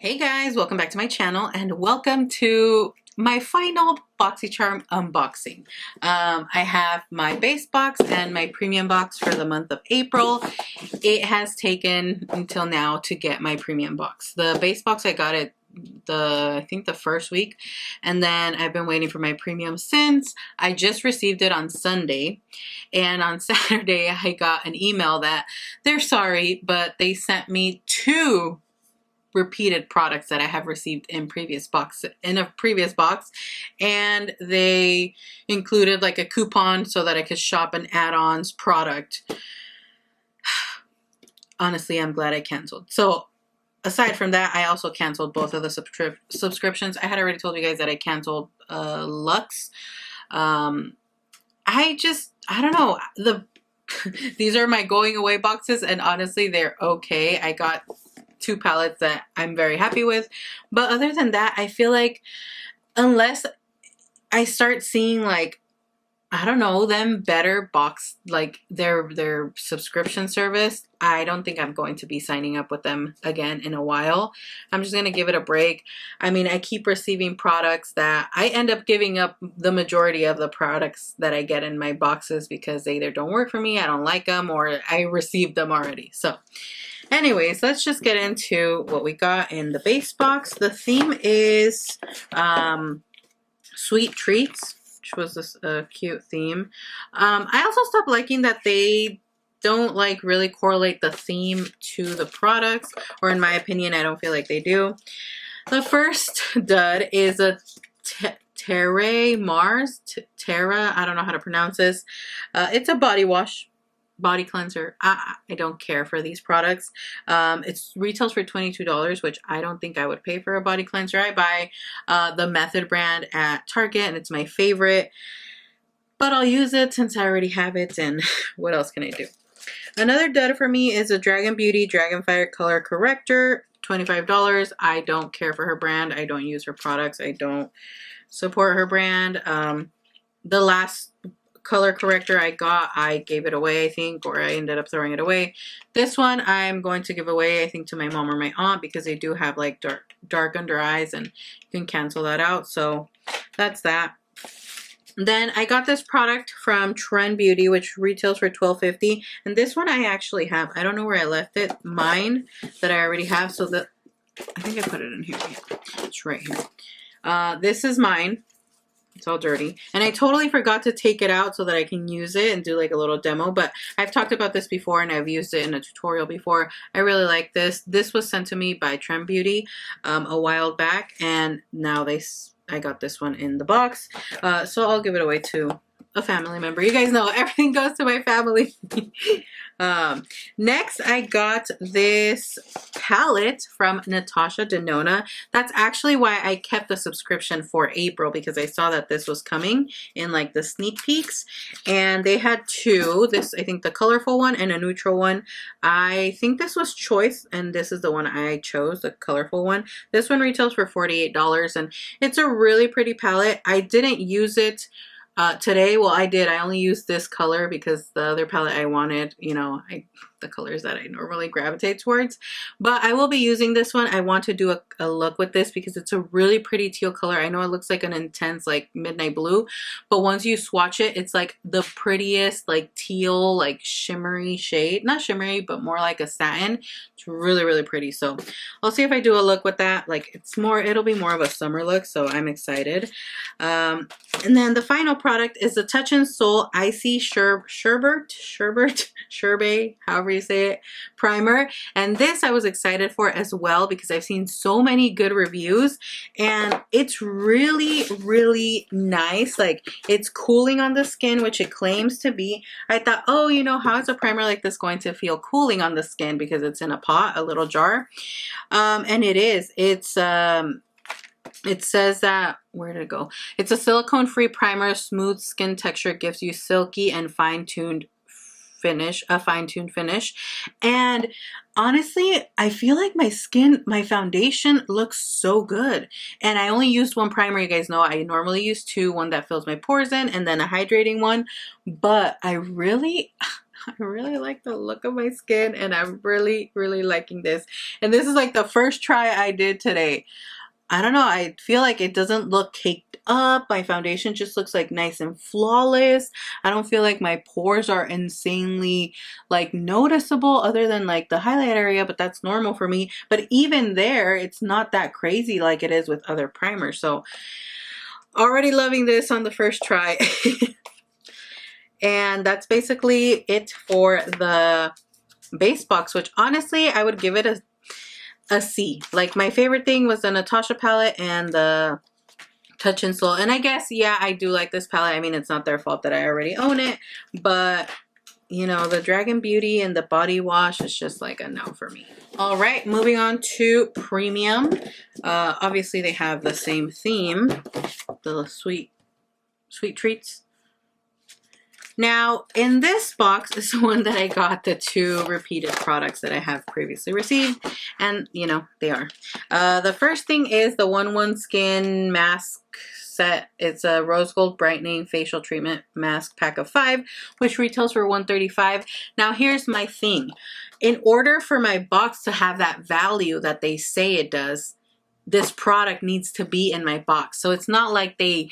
Hey guys, welcome back to my channel and welcome to my final BoxyCharm unboxing. I have my base box and my premium box for the month of April. It has taken until now to get my premium box. The base box I got it I think the first week, and then I've been waiting for my premium since. I just received it on Sunday, and on Saturday I got an email that they're sorry, but they sent me two repeated products that I have received in a previous box, and they included like a coupon so that I could shop an add-ons product. Honestly, I'm glad I canceled. So aside from that, I also canceled both of the subscriptions. I had already told you guys that I canceled Lux. I don't know, these are my going away boxes, and honestly they're okay. I got two palettes that I'm very happy with, but other than that, I feel like unless I start seeing, like, I don't know, them better box, like their subscription service, I don't think I'm going to be signing up with them again in a while. I'm just going to give it a break. I mean, I keep receiving products that I end up giving up the majority of the products that I get in my boxes because they either don't work for me, I don't like them, or I received them already. So anyways, let's just get into what we got in the base box. The theme is Sweet Treats, which was this cute theme. I also stopped liking that they don't like really correlate the theme to the products, or in my opinion, I don't feel like they do. The first dud is a Terra Mars. Terra, I don't know how to pronounce this. It's a body wash. Body cleanser. I don't care for these products. It retails for $22, which I don't think I would pay for a body cleanser. I buy the Method brand at Target, and it's my favorite, but I'll use it since I already have it, and what else can I do? Another dud for me is a Dragon Beauty Dragonfire Color Corrector, $25. I don't care for her brand. I don't use her products. I don't support her brand. The last color corrector I got, I gave it away, I think, or I ended up throwing it away. This one I'm going to give away, I think, to my mom or my aunt, because they do have like dark under eyes, and you can cancel that out. So that's that. Then I got this product from Trend Beauty, which retails for $12.50, and this one I actually have. I don't know where I left it. Mine that I already have. So I think I put it in here. It's right here. This is mine. It's all dirty, and I totally forgot to take it out so that I can use it and do like a little demo, but I've talked about this before and I've used it in a tutorial before. I really like this. This was sent to me by Trend Beauty a while back, and now I got this one in the box, so I'll give it away to a family member. You guys know everything goes to my family. Next, I got this palette from Natasha, Denona. That's actually why I kept the subscription for April, because I saw that this was coming in like the sneak peeks, and they had two. This, I think, the colorful one and a neutral one. I think this was choice, and this is the one I chose, the colorful one. This one retails for $48, and it's a really pretty palette. I didn't use it today. Well, I did. I only used this color because the other palette I wanted, you know, the colors that I normally gravitate towards. But I will be using this one. I want to do a look with this because it's a really pretty teal color. I know it looks like an intense like midnight blue, but once you swatch it, it's like the prettiest like teal, like shimmery shade. Not shimmery, but more like a satin. It's really, really pretty. So I'll see if I do a look with that. Like it'll be more of a summer look, so I'm excited. And then the final product is the Touch and Soul Icy Sherbet, however you say it, primer. And this I was excited for as well because I've seen so many good reviews, and it's really, really nice. Like, it's cooling on the skin, which it claims to be. I thought, oh, you know, how is a primer like this going to feel cooling on the skin, because it's in a pot, a little jar. And it is. It says that, where did it go? It's a silicone-free primer. Smooth skin texture, gives you silky and fine-tuned finish, And honestly, I feel like my foundation looks so good. And I only used one primer. You guys know I normally use two, one that fills my pores in and then a hydrating one. But I really, I really like the look of my skin, and I'm really, really liking this. And this is like the first try I did today. I don't know, I feel like it doesn't look caked up. My foundation just looks like nice and flawless. I don't feel like my pores are insanely like noticeable other than like the highlight area, but that's normal for me. But even there, it's not that crazy like it is with other primers. So already loving this on the first try. And that's basically it for the base box, which honestly, I would give it a C. Like my favorite thing was the Natasha palette and the Touch and Soul. And I guess, yeah, I do like this palette. I mean, it's not their fault that I already own it, but you know, the Dragon Beauty and the body wash is just like a no for me. All right, moving on to premium. Obviously they have the same theme, the sweet treats. Now, in this box is the one that I got the 2 repeated products that I have previously received. And, you know, they are. The first thing is the 1-1 Skin Mask Set. It's a Rose Gold Brightening Facial Treatment Mask Pack of 5, which retails for $135. Now, here's my thing. In order for my box to have that value that they say it does, this product needs to be in my box. So it's not like they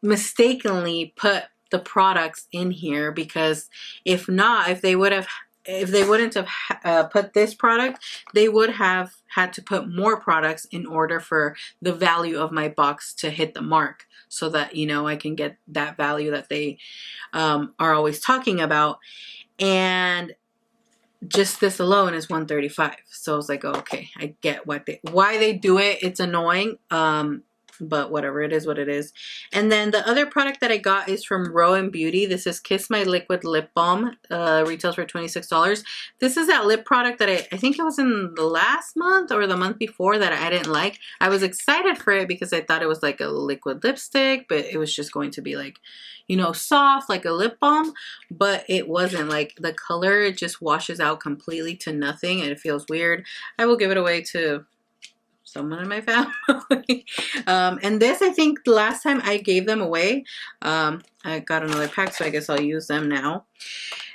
mistakenly put the products in here, because if not, if they wouldn't have put this product, they would have had to put more products in order for the value of my box to hit the mark, so that, you know, I can get that value that they are always talking about. And just this alone is $135. So I was like, oh, okay, I get why they do it. It's annoying. But whatever, it is what it is. And then the other product that I got is from Rowan Beauty. This is Kiss My Liquid Lip Balm. Retails for $26. This is that lip product that I think it was in the last month or the month before that I didn't like. I was excited for it because I thought it was like a liquid lipstick, but it was just going to be like, you know, soft, like a lip balm. But it wasn't. Like the color, it just washes out completely to nothing, and it feels weird. I will give it away to someone in my family. And this, I think the last time I gave them away, I got another pack, so I guess I'll use them now.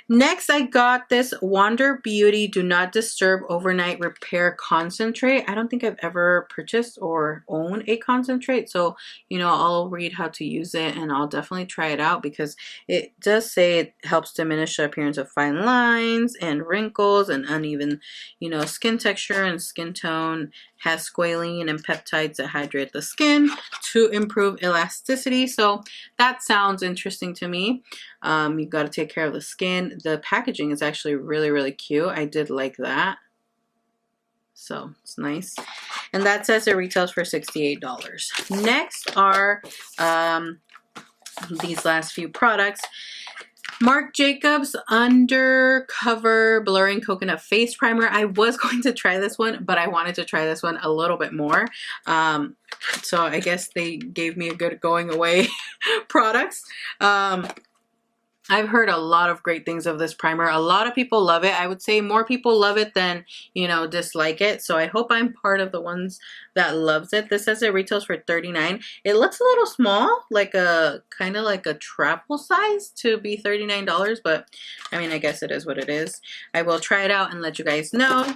Next, I got this Wander Beauty Do Not Disturb Overnight Repair Concentrate. I don't think I've ever purchased or owned a concentrate, so, you know, I'll read how to use it, and I'll definitely try it out, because it does say it helps diminish the appearance of fine lines and wrinkles and uneven, you know, skin texture and skin tone. Has squalene and peptides that hydrate the skin to improve elasticity. So that sounds interesting to me. You got to take care of the skin. The packaging is actually really, really cute. I did like that. So it's nice. And that says it retails for $68. Next are these last few products. Marc Jacobs Undercover Blurring Coconut Face Primer. I was going to try this one, but I wanted to try this one a little bit more. So I guess they gave me a good going away products. I've heard a lot of great things of this primer. A lot of people love it. I would say more people love it than, you know, dislike it. So I hope I'm part of the ones that loves it. This says it retails for $39. It looks a little small, like a kind of like a travel size to be $39, but I mean, I guess it is what it is. I will try it out and let you guys know.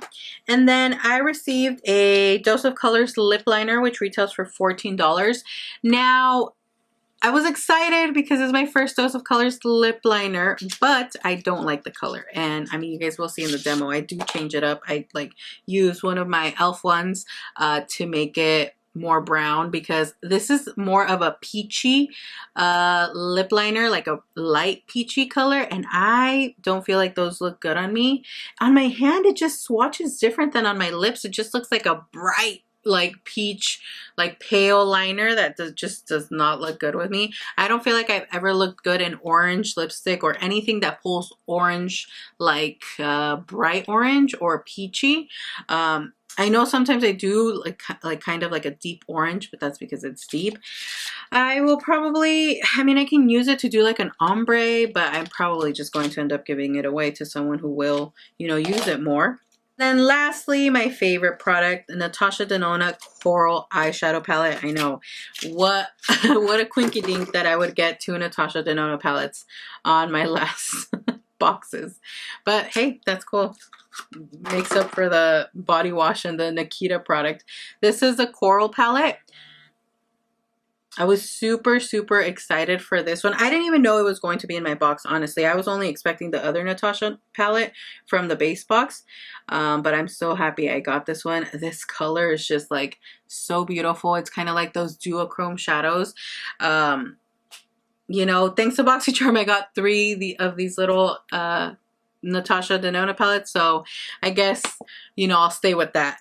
And then I received a Dose of Colors lip liner, which retails for $14. Now, I was excited because it's my first Dose of Colors lip liner, but I don't like the color. And I mean, you guys will see in the demo, I do change it up. I like use one of my e.l.f. ones to make it more brown, because this is more of a peachy lip liner, like a light peachy color, and I don't feel like those look good on me. On my hand, it just swatches different than on my lips. It just looks like a bright, like peach, like pale liner that just does not look good with me. I don't feel like I've ever looked good in orange lipstick or anything that pulls orange, like bright orange or peachy. I know sometimes I do like kind of like a deep orange, but that's because it's deep. I will probably, I mean, I can use it to do like an ombre, but I'm probably just going to end up giving it away to someone who will, you know, use it more. Then lastly, my favorite product, Natasha Denona Coral Eyeshadow Palette. I know, what a quinky dink that I would get 2 Natasha Denona palettes on my last boxes. But hey, that's cool. Makes up for the body wash and the Nikita product. This is a coral palette. I was super excited for this one. I didn't even know it was going to be in my box, honestly. I was only expecting the other Natasha palette from the base box. But I'm so happy I got this one. This color is just like so beautiful. It's kind of like those duochrome shadows. You know, thanks to BoxyCharm, I got 3 of these little Natasha Denona palettes. So I guess, you know, I'll stay with that.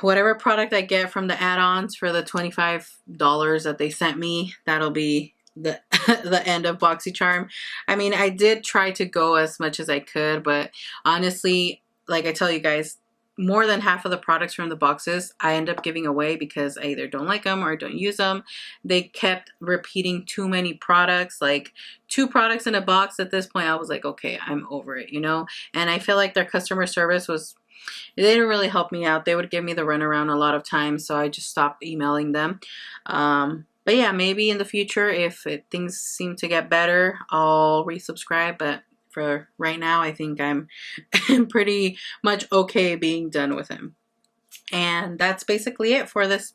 Whatever product I get from the add-ons for the $25 that they sent me, that'll be the the end of BoxyCharm. I mean, I did try to go as much as I could, but honestly, like I tell you guys, more than half of the products from the boxes I end up giving away because I either don't like them or I don't use them. They kept repeating too many products, like 2 products in a box. At this point, I was like, okay, I'm over it, you know? And I feel like their customer service was, they didn't really help me out. They would give me the runaround a lot of times, so I just stopped emailing them. But yeah, maybe in the future, if things seem to get better, I'll resubscribe. But for right now, I think I'm pretty much okay being done with him. And that's basically it for this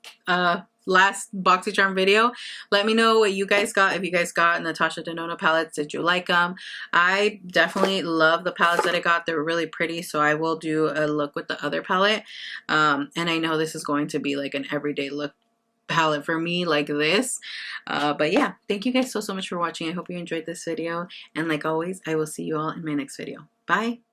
last BoxyCharm video. Let me know what you guys got. If you guys got Natasha Denona palettes, did you like them? I definitely love the palettes that I got. They're really pretty, so I will do a look with the other palette. And I know this is going to be like an everyday look palette for me, like this. But yeah, thank you guys so much for watching. I hope you enjoyed this video, and like always, I will see you all in my next video. Bye.